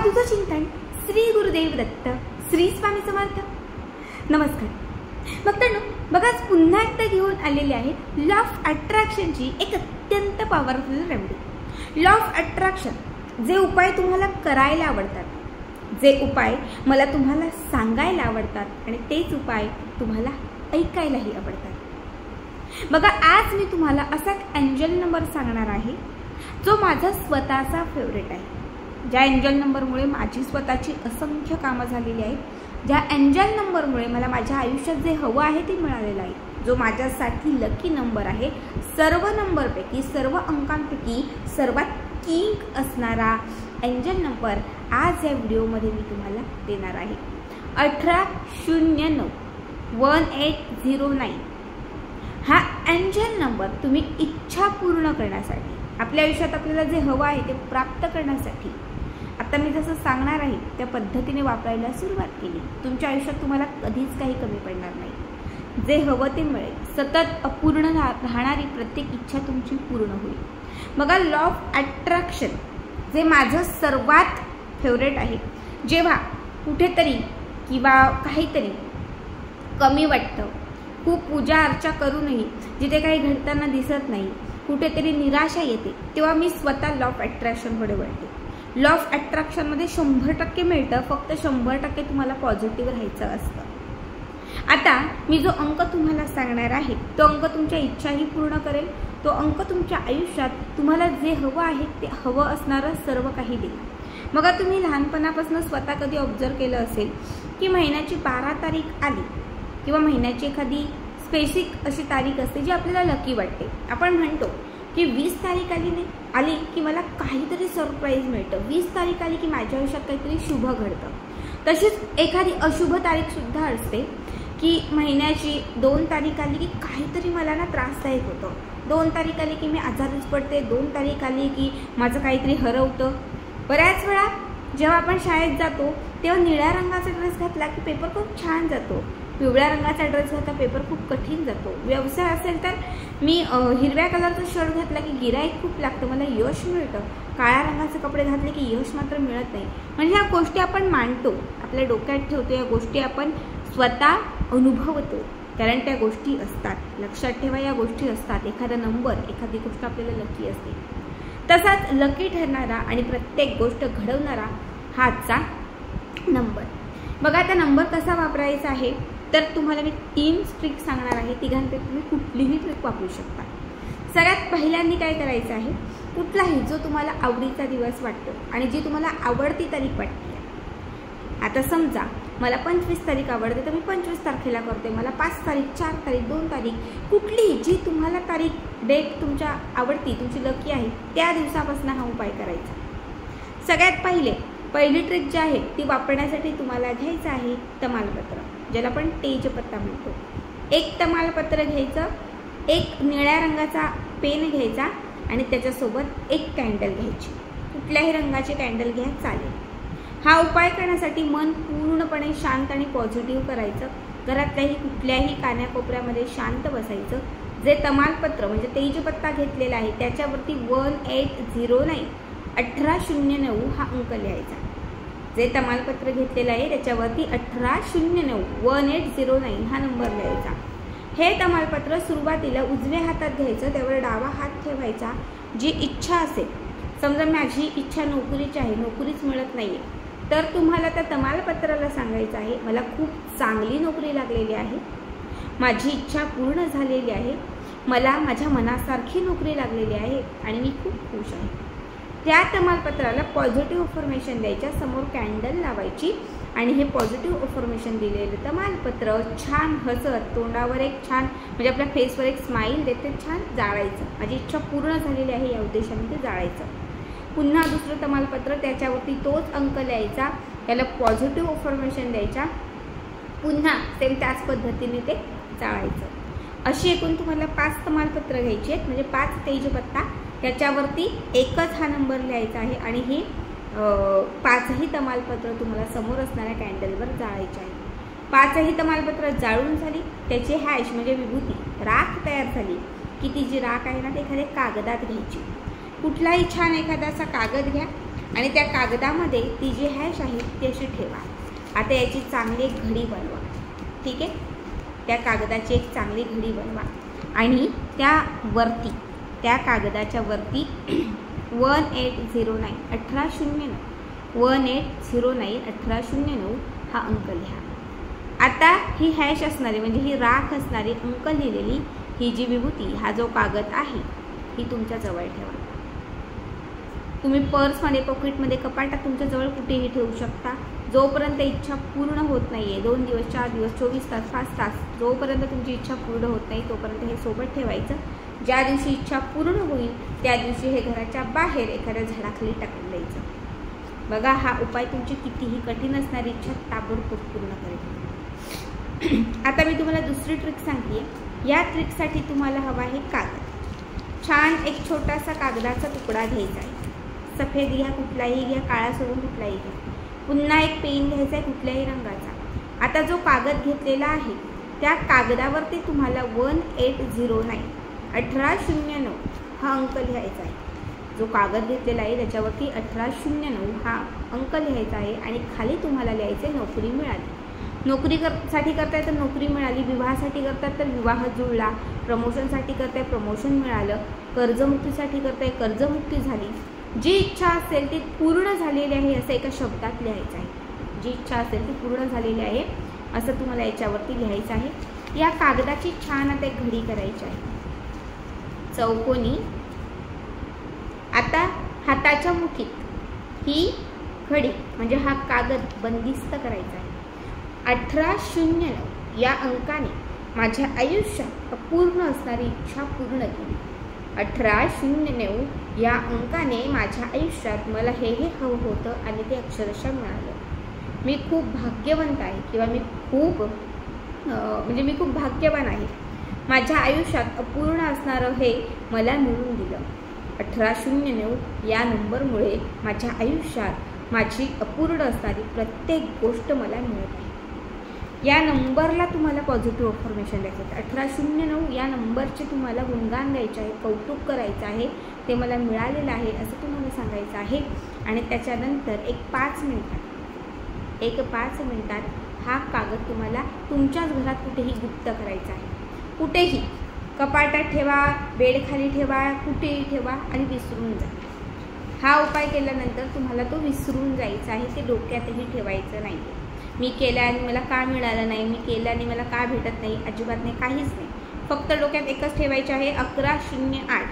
तुझं चिंतन श्री गुरुदेव दत्त श्री स्वामी समर्थ। नमस्कार भक्तांनो, बघा पुन्हा एकदा घेऊन आलेले आहे लॉ ऑफ अट्रॅक्शनची एक अत्यंत powerful remedy. Law of attraction जे उपाय तुम्हाला करायला आवडतात, जे उपाय मला तुम्हाला सांगायला आवडतात आणि तेच उपाय तुम्हाला ऐकायलाही आवडतात। बघा आज मी तुम्हाला असा एक एंजल नंबर सांगणार आहे जो माझा स्वतःचा फेवरेट आहे। ज्या एंजल नंबरमुळे माझी स्वतःची असंख्य कामं झालेली आहेत, ज्या एंजल नंबरमुळे मला माझ्या आयुष्यात जे हवं आहे ते मिळालेलं आहे, जो माझ्यासाठी लकी नंबर आहे, सर्व नंबरपैकी सर्व अंकांपैकी सर्वात किंग असणारा एंजल नंबर आज या व्हिडिओमध्ये मी तुम्हाला देणार आहे। 1809 1809 हा एंजल नंबर तुम्ही इच्छा पूर्ण करण्यासाठी, आपल्या आयुष्यात आपल्याला जे हवं आहे ते प्राप्त करण्यासाठी आता मी जसं सांगणार आहे त्या पद्धतीने वापरायला सुरुवात केली, तुमच्या आयुष्यात तुम्हाला कधीच काही कमी पडणार नाही। जे हवं ते मिळेल, सतत अपूर्ण राहणारी प्रत्येक इच्छा तुमची पूर्ण होईल। बघा लॉ ऑफ अट्रॅक्शन जे माझं सर्वात फेवरेट आहे। जेव्हा कुठेतरी किंवा काहीतरी कमी वाटतं, खूप पूजा अर्चा करूनही जिथे काही घडताना दिसत नाही, कुठेतरी निराशा येते, तेव्हा मी स्वतः लॉ ऑफ अट्रॅक्शनकडे वळते। लॉ ऑफ अट्रॅक्शनमध्ये 100% मिळतं, फक्त 100% तुम्हाला पॉझिटिव्ह राहायचं असतं। आता मी जो अंक तुम्हाला सांगणार आहे तो अंक तुमच्या इच्छाही पूर्ण करेल, तो अंक तुमच्या आयुष्यात तुम्हाला जे हवं आहे ते हवं असणारं सर्व काही देईल। बघा तुम्ही लहानपणापासून स्वतः कधी ऑब्झर्व केलं असेल की महिन्याची 12 तारीख आली किंवा महिन्याची एखादी स्पेसिफिक अशी तारीख असते जी आपल्याला लकी वाटते। आपण म्हणतो की 20 तारीख आली की मला काहीतरी सरप्राईज मिळतं, 20 तारीख आली की माझ्या आयुष्यात काहीतरी शुभ घडतं। तशीच एखादी अशुभ तारीख सुद्धा असते की महिन्याची 2 तारीख आली की काहीतरी मला ना त्रासदायक होतं, 2 तारीख आली की मी आजारीच पडते, 2 तारीख आली की माझं काहीतरी हरवतं। बऱ्याच वेळा जेव्हा आपण शाळेत जातो तेव्हा निळ्या रंगाचा ड्रेस घातला की पेपर खूप छान जातो, पिवळ्या रंगाचा ड्रेस घातला पेपर खूप कठीण जातो। व्यवसाय असेल तर मी हिरव्या कलरचा शर्ट घातला की गिराईक खूप लागतं, मला यश मिळतं, काळ्या रंगाचे कपडे घातले की यश मात्र मिळत नाही। म्हणजे ह्या गोष्टी आपण मांडतो, आपल्या डोक्यात ठेवतो, या गोष्टी आपण स्वतः अनुभवतो, कारण त्या गोष्टी असतात। लक्षात ठेवा, या गोष्टी असतात। एखादा नंबर, एखादी गोष्ट आपल्याला लकी असते। तसाच लकी ठरणारा आणि प्रत्येक गोष्ट घडवणारा हा आजचा नंबर। बघा आता नंबर कसा वापरायचा आहे तर तुम्हाला मी 3 ट्रिक सांगणार आहे, तिघांपैकी तुम्ही कुठलीही ट्रिक वापरू शकता। सगळ्यात पहिल्यांदा काय करायचं आहे, कुठलाही जो तुम्हाला आवडीचा दिवस वाटतो आणि जी तुम्हाला आवडती तारीख वाटते, आता समजा मला 25 तारीख आवडते तर मी 25 तारखेला करते, मला 5 तारीख 4 तारीख 2 तारीख कुठलीही जी तुम्हाला तारीख डेट तुमच्या आवडती, तुमची लकी आहे त्या दिवसापासून हा उपाय करायचा। सगळ्यात पहिली ट्रिक जी आहे ती वापरण्यासाठी तुम्हाला घ्यायचं आहे तमालपत्र, ज्याला आपण तेजपत्ता म्हणतो। एक तमालपत्र घ्यायचं, एक निळ्या रंगाचा पेन घ्यायचा आणि त्याच्यासोबत एक कॅन्डल घ्यायची, कुठल्याही रंगाचे कॅन्डल घ्या चालेल। हा उपाय करण्यासाठी मन पूर्णपणे शांत आणि पॉझिटिव्ह करायचं, घरातल्याही कुठल्याही कान्याकोपऱ्यामध्ये शांत बसायचं। जे तमालपत्र म्हणजे तेजपत्ता घेतलेला आहे त्याच्यावरती 1809 1809 हा अंक लिहायचा। जे तमालपत्र घेतलेलं आहे त्याच्यावरती 1809 1809 हा नंबर लिहायचा। हे तमालपत्र सुरुवातीला उजव्या हातात घ्यायचं, त्यावर डावा हात ठेवायचा। जी इच्छा असेल, समजा माझी इच्छा नोकरीची आहे, नोकरीच मिळत नाहीये, तर तुम्हाला त्या तमालपत्राला सांगायचं आहे मला खूप चांगली नोकरी लागलेली आहे, माझी इच्छा पूर्ण झालेली आहे, मला माझ्या मनासारखी नोकरी लागलेली आहे आणि मी खूप खुश आहे। त्या तमालपत्राला पॉझिटिव्ह अफर्मेशन द्यायच्या, समोर कॅन्डल लावायची आणि हे पॉझिटिव्ह अफर्मेशन दिलेलं तमालपत्र छान हसत तोंडावर एक छान म्हणजे आपल्या फेसवर एक स्माईल देते छान जाळायचं। माझी इच्छा पूर्ण झालेली आहे या उद्देशाने ते जाळायचं। पुन्हा दुसरं तमालपत्र त्याच्यावरती तोच अंक लिहायचा, त्याला पॉझिटिव्ह अफर्मेशन द्यायच्या, पुन्हा सेम त्याच पद्धतीने ते जाळायचं। अशी एकूण तुम्हाला 5 तमालपत्र घ्यायची आहेत, म्हणजे 5 तेजपत्ता, त्याच्यावरती एकच हा नंबर लिहायचा आहे आणि ही 5ही तमालपत्र तुम्हाला समोर असणाऱ्या कॅन्डलवर जाळायचे आहे। 5ही तमालपत्र जाळून झाली, त्याची हॅश म्हणजे विभूती राख तयार झाली की ती जी राख आहे ना ती एखाद्या कागदात घ्यायची, कुठलाही छान एखादा असा कागद घ्या आणि त्या कागदामध्ये ती जी हॅश आहे ती अशी ठेवा. आता याची चांगली एक घडी बनवा. ठीक आहे, त्या कागदाची एक चांगली घडी बनवा आणि त्यावरती त्या कागदाच्या वरती 1809 1809 हा अंक लिहा. आता ही हॅश असणारी म्हणजे ही राख असणारी अंक लिहिलेली ही जी विभूती हा जो कागद आहे ही तुमच्या जवळ ठेवा. तुम्ही पर्समध्ये, पॉकेटमध्ये, कपाटात तुमच्या जवळ कुठेही ठेवू शकता. जोपर्यंत इच्छा पूर्ण होत नाही आहे, 2 दिवस, 4 दिवस, 24 तास, 5 तास, जोपर्यंत तुमची इच्छा पूर्ण होत नाही तोपर्यंत हे सोबत ठेवायचं. ज्या दिवशी इच्छा पूर्ण होईल त्या दिवशी हे घराच्या बाहेर एखाद्या झाडाखाली टाकून द्यायचं. बघा, हा उपाय तुमची कितीही कठीण असणारी इच्छा ताबडतोब पूर्ण करेल. आता मी तुम्हाला दुसरी ट्रिक सांगते. या ट्रिकसाठी तुम्हाला हवा आहे कागद. छान एक छोटासा कागदाचा तुकडा घ्यायचा आहे. सफेद घ्या, कुठलाही घ्या, काळा सोडून कुठलाही घ्या. पुन्हा एक पेन घ्यायचा आहे कुठल्याही रंगाचा. आता जो कागद घेतलेला आहे त्या कागदावरती तुम्हाला 1809 हा अंक लिहायचा आहे. जो कागद घेतलेला आहे त्याच्यावरती 1809 हा अंक लिहायचा आहे आणि खाली तुम्हाला लिहायचं आहे नोकरी मिळाली. साठी करताय तर नोकरी मिळाली, विवाहासाठी करतात तर विवाह जुळला, प्रमोशनसाठी करताय प्रमोशन मिळालं, कर्जमुक्तीसाठी करताय कर्जमुक्ती झाली. जी इच्छा असेल ती पूर्ण झालेली आहे असं एका शब्दात लिहायचं आहे. जी इच्छा असेल ती पूर्ण झालेली आहे असं तुम्हाला याच्यावरती लिहायचं आहे. या कागदाची छान आता एक घडी करायची आहे चौकोनी. आता हाताच्या मुठीत ही घडी म्हणजे हा कागद बंदिस्त करायचा आहे. 1809 या अंकाने माझ्या आयुष्यात अपूर्ण असणारी इच्छा पूर्ण केली. 1809 या अंकाने माझ्या आयुष्यात मला हे हवं होतं आणि ते अक्षरशः मिळालं. मी खूप भाग्यवंत आहे किंवा मी खूप भाग्यवान आहे. माझ्या आयुष्यात अपूर्ण असणारं हे मला मिळून दिलं. 1809 या नंबरमुळे माझ्या आयुष्यात माझी अपूर्ण असणारी प्रत्येक गोष्ट मला मिळत आहे. या नंबरला तुम्हाला पॉझिटिव्ह अफर्मेशन द्यायचं आहे. 1809 या नंबरचे तुम्हाला गुणगान द्यायचे आहे, कौतुक करायचं आहे. ते मला मिळालेलं आहे असं तुम्हाला सांगायचं आहे. आणि त्याच्यानंतर एक 5 मिनिटात हा कागद तुम्हाला तुमच्याच घरात कुठेही गुप्त करायचा आहे. कुठेही कपाटात ठेवा, बेडखाली ठेवा, कुठेही ठेवा आणि विसरून जा. हा उपाय केल्यानंतर तुम्हाला तो विसरून जायचा आहे. ते डोक्यातही ठेवायचं नाही. मी केलं आणि मला का मिळालं नाही, मी केलं आणि मला का भेटत नाही, अजिबात नाही, काहीच नाही. फक्त डोक्यात एकच ठेवायचे आहे 1808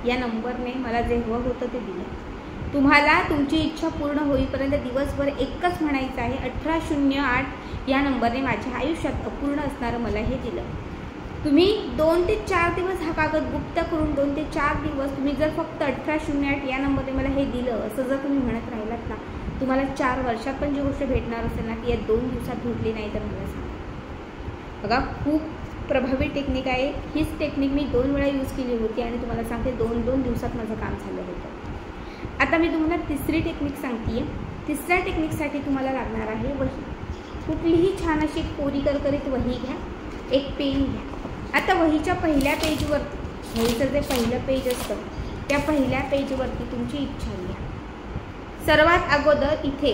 या नंबरने मला जे हवं होतं ते दिलं. तुम्हाला तुमची इच्छा पूर्ण होईपर्यंत दिवसभर एकच म्हणायचं आहे 1808 या नंबरने माझ्या आयुष्यात अपूर्ण असणारं मला हे दिलं. तुम्ही 2 ते 4 दिवस हा कागद गुप्त करून 2 ते 4 दिवस तुम्ही जर फक्त 1808 या नंबरने मला हे दिलं असं जर तुम्ही म्हणत राहिलात ना, तुम्हाला 4 वर्षात पण जी गोष्ट भेटणार असेल ना ती या 2 दिवसात भेटली नाही तर मला सांगा. बघा, खूप प्रभावी टेक्निक आहे. हीच टेक्निक मी 2 वेळा यूज केली होती आणि तुम्हाला सांगते 2 दिवसात माझं काम झालं होतं. आता मी तुम्हाला तिसरी टेक्निक सांगते. तिसऱ्या टेक्निकसाठी तुम्हाला लागणार आहे वही. कुठलीही छान अशी कोरी करकरीत वही घ्या, एक पेन घ्या. आता वहीच्या पहिल्या पेजवरती, वहीचं जे पहिलं पेज असतं त्या पहिल्या पेजवरती तुमची इच्छा लिहा. सर्वात अगोदर इथे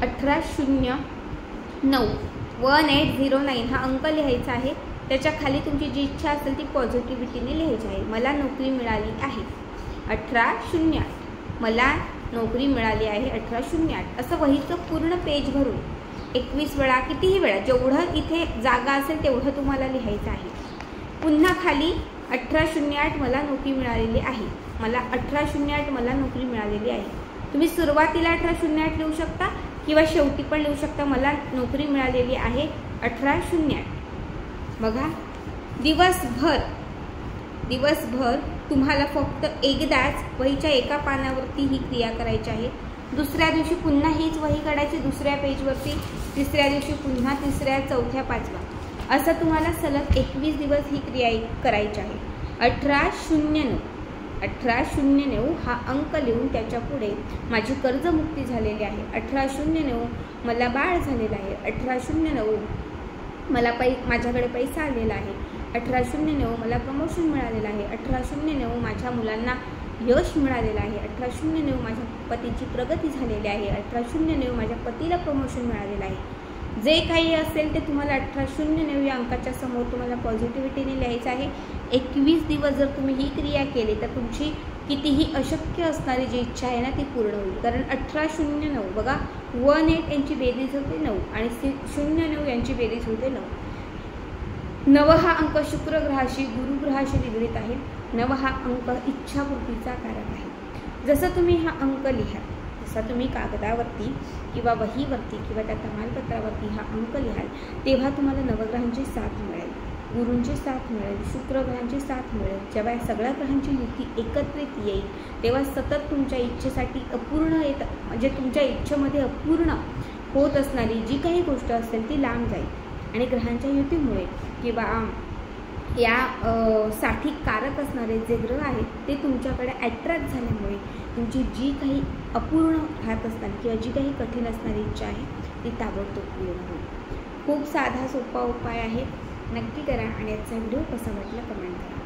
1809 हा अंक लिहायचा आहे. त्याच्या खाली तुमची जी इच्छा असेल ती पॉझिटिव्हिटीने लिहायची आहे. मला नोकरी मिळाली आहे 1808, मला नोकरी मिळाली आहे 1808 असं वहीचं पूर्ण पेज भरून 21 वेळा, कितीही वेळा, जेवढं इथे जागा असेल तेवढं तुम्हाला लिहायचं आहे. पुन्हा खाली 1808 मला नोकरी मिळालेली आहे, मला 1808 मला नोकरी मिळालेली आहे. तुम्ही सुरुवातीला 1808 लिहू शकता किंवा शेवटी पण लिहू शकता. मला नोकरी मिळालेली आहे 1808. बघा, दिवसभर तुम्हाला फक्त एकदाच वहीच्या एका पानावरती ही क्रिया करायची आहे. दुसऱ्या दिवशी पुन्हा हीच वही काढायची दुसऱ्या पेजवरती, तिसऱ्या दिवशी पुन्हा तिसऱ्या, चौथ्या, 5व्या असं तुम्हाला सलग 21 दिवस ही क्रिया करायची आहे. 1809 हा अंक लिहून त्याच्या पुढे माझी कर्जमुक्ती झालेली आहे. 1809 मला बाळ झालेलं आहे. 1809 मला माझ्याकडे पैसा आलेला आहे. 1809 मला प्रमोशन मिळालेलं आहे, 1809 माझ्या मुलांना यश मिळालेलं आहे, 1809 माझ्या पतीची प्रगती झालेली आहे, 1809 माझ्या पतीला प्रमोशन मिळालेलं आहे. जे काही असेल ते तुम्हाला 1809 या अंकाच्या समोर तुम्हाला पॉझिटिव्हिटीने लिहायचं आहे. 21 दिवस जर तुम्ही ही क्रिया केली तर तुमची कितीही अशक्य असणारी जी इच्छा आहे ना ती पूर्ण होईल. कारण 1809 बघा 18 यांची बेरीज होते 9 आणि 09 यांची बेरीज होते 9. 9 हा अंक शुक्र ग्रहाशी गुरु ग्रहाशी निगडीत आहे. 9 हा अंक इच्छापूर्तीचा कारक आहे. जसं तुम्ही हा अंक लिहा, जसा तुम्ही कागदावरती किंवा वहीवरती किंवा त्या तमालपत्रावरती हा अंक लिहाल तेव्हा तुम्हाला नवग्रहांची साथ मिळेल, गुरूंची साथ मिळेल, शुक्र ग्रहांची साथ मिळेल. जेव्हा या सगळ्या ग्रहांची युती एकत्रित येईल तेव्हा सतत तुमच्या इच्छेसाठी अपूर्ण म्हणजे तुमच्या इच्छेमध्ये अपूर्ण होत असणारी जी काही गोष्ट असेल ती लांब जाईल. आणि ग्रहांच्या युतीमुळे किंवा या साठी कारक असणारे जे ग्रह आहेत ते तुमच्याकडे अट्रॅक्ट झाल्यामुळे तुमची जी काही अपूर्ण राहत असणारी किंवा जी काही कठीण असणारी इच्छा आहे ती ताबडतोब पूर्ण होईल. खूप साधा सोपा उपाय आहे, नक्की करा आणि याचा व्हिडिओ कसा वाटला कमेंट करा.